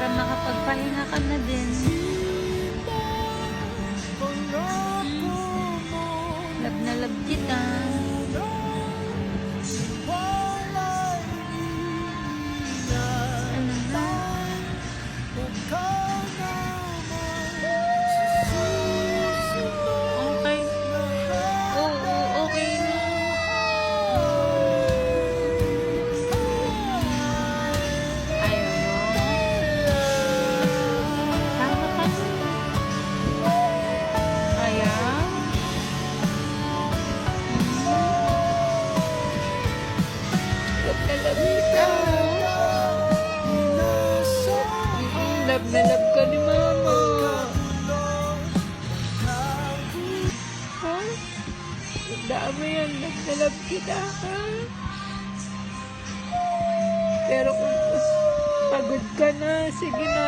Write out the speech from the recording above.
para makapagpahinga ka na din. Love na love kita. Ano na? Okay. Oo, okay na. Ayaw mo? Tama ka na. Ayaw? Love na love kita. Love na love ka ni Mama. Ha? Tandaan mo yan, love na love kita, ha? Pero kung pagod ka na, sige na,